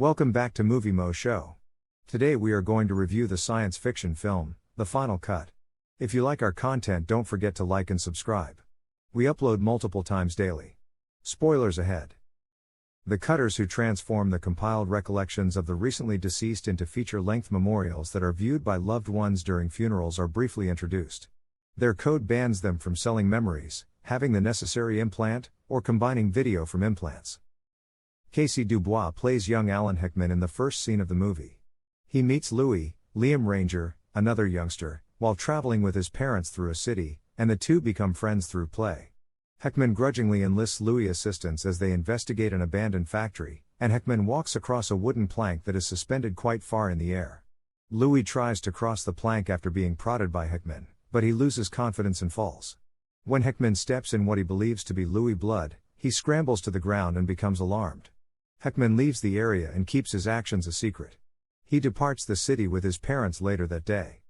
Welcome back to Movie Moshow. Today we are going to review the science fiction film, The Final Cut. If you like our content, don't forget to like and subscribe. We upload multiple times daily. Spoilers ahead. The cutters who transform the compiled recollections of the recently deceased into feature-length memorials that are viewed by loved ones during funerals are briefly introduced. Their code bans them from selling memories, having the necessary implant, or combining video from implants. Casey Dubois plays young Alan Hickman in the first scene of the movie. He meets Louis, Liam Ranger, another youngster, while traveling with his parents through a city, and the two become friends through play. Hickman grudgingly enlists Louis' assistance as they investigate an abandoned factory, and Hickman walks across a wooden plank that is suspended quite far in the air. Louis tries to cross the plank after being prodded by Hickman, but he loses confidence and falls. When Hickman steps in what he believes to be Louis' blood, he scrambles to the ground and becomes alarmed. Hickman leaves the area and keeps his actions a secret. He departs the city with his parents later that day.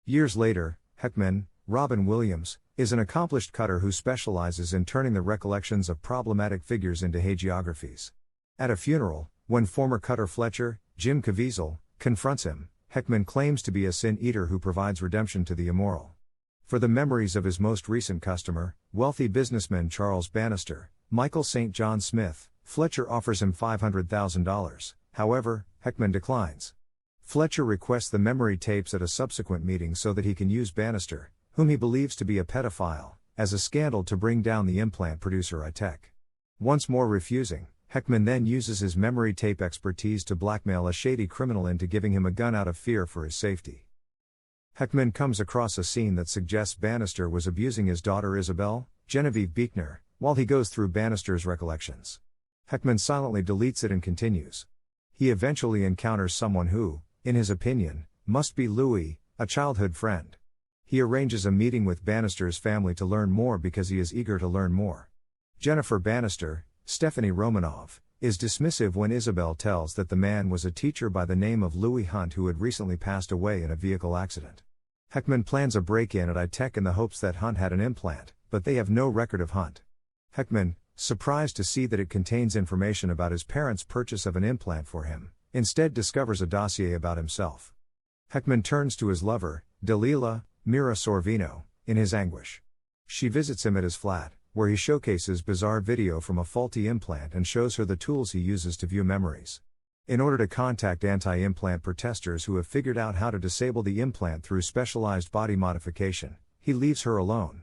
Years later, Hickman, Robin Williams, is an accomplished cutter who specializes in turning the recollections of problematic figures into hagiographies. At a funeral, when former cutter Fletcher, Jim Caviezel, confronts him, Hickman claims to be a sin-eater who provides redemption to the immoral. For the memories of his most recent customer, wealthy businessman Charles Bannister, Michael St. John Smith, Fletcher offers him $500,000, however, Hickman declines. Fletcher requests the memory tapes at a subsequent meeting so that he can use Bannister, whom he believes to be a pedophile, as a scandal to bring down the implant producer I-Tech. Once more refusing, Hickman then uses his memory tape expertise to blackmail a shady criminal into giving him a gun out of fear for his safety. Hickman comes across a scene that suggests Bannister was abusing his daughter Isabel, Genevieve Buechner, while he goes through Bannister's recollections. Hickman silently deletes it and continues. He eventually encounters someone who, in his opinion, must be Louis, a childhood friend. He arranges a meeting with Bannister's family to learn more because he is eager to learn more. Jennifer Bannister, Stephanie Romanov, is dismissive when Isabel tells that the man was a teacher by the name of Louis Hunt who had recently passed away in a vehicle accident. Hickman plans a break-in at I-Tech in the hopes that Hunt had an implant, but they have no record of Hunt. Hickman, surprised to see that it contains information about his parents' purchase of an implant for him, instead discovers a dossier about himself. Hickman turns to his lover, Dalila, Mira Sorvino, in his anguish. She visits him at his flat, where he showcases bizarre video from a faulty implant and shows her the tools he uses to view memories. In order to contact anti-implant protesters who have figured out how to disable the implant through specialized body modification, he leaves her alone.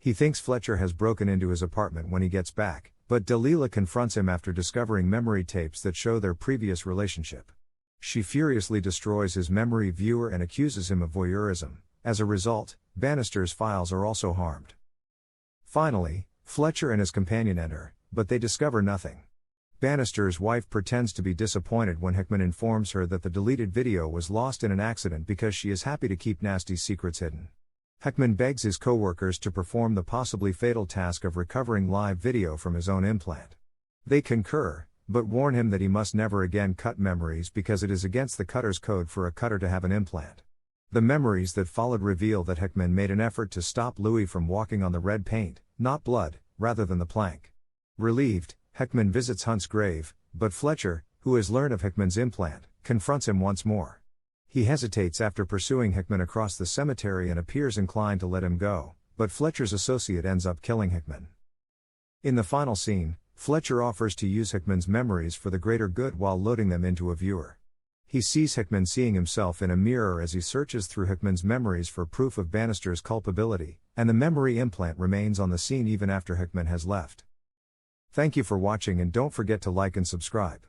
He thinks Fletcher has broken into his apartment when he gets back, but Dalila confronts him after discovering memory tapes that show their previous relationship. She furiously destroys his memory viewer and accuses him of voyeurism. As a result, Bannister's files are also harmed. Finally, Fletcher and his companion enter, but they discover nothing. Bannister's wife pretends to be disappointed when Hickman informs her that the deleted video was lost in an accident because she is happy to keep nasty secrets hidden. Hickman begs his co-workers to perform the possibly fatal task of recovering live video from his own implant. They concur, but warn him that he must never again cut memories because it is against the cutter's code for a cutter to have an implant. The memories that followed reveal that Hickman made an effort to stop Louis from walking on the red paint, not blood, rather than the plank. Relieved, Hickman visits Hunt's grave, but Fletcher, who has learned of Hickman's implant, confronts him once more. He hesitates after pursuing Hickman across the cemetery and appears inclined to let him go, but Fletcher's associate ends up killing Hickman. In the final scene, Fletcher offers to use Hickman's memories for the greater good while loading them into a viewer. He sees Hickman seeing himself in a mirror as he searches through Hickman's memories for proof of Bannister's culpability, and the memory implant remains on the scene even after Hickman has left. Thank you for watching and don't forget to like and subscribe.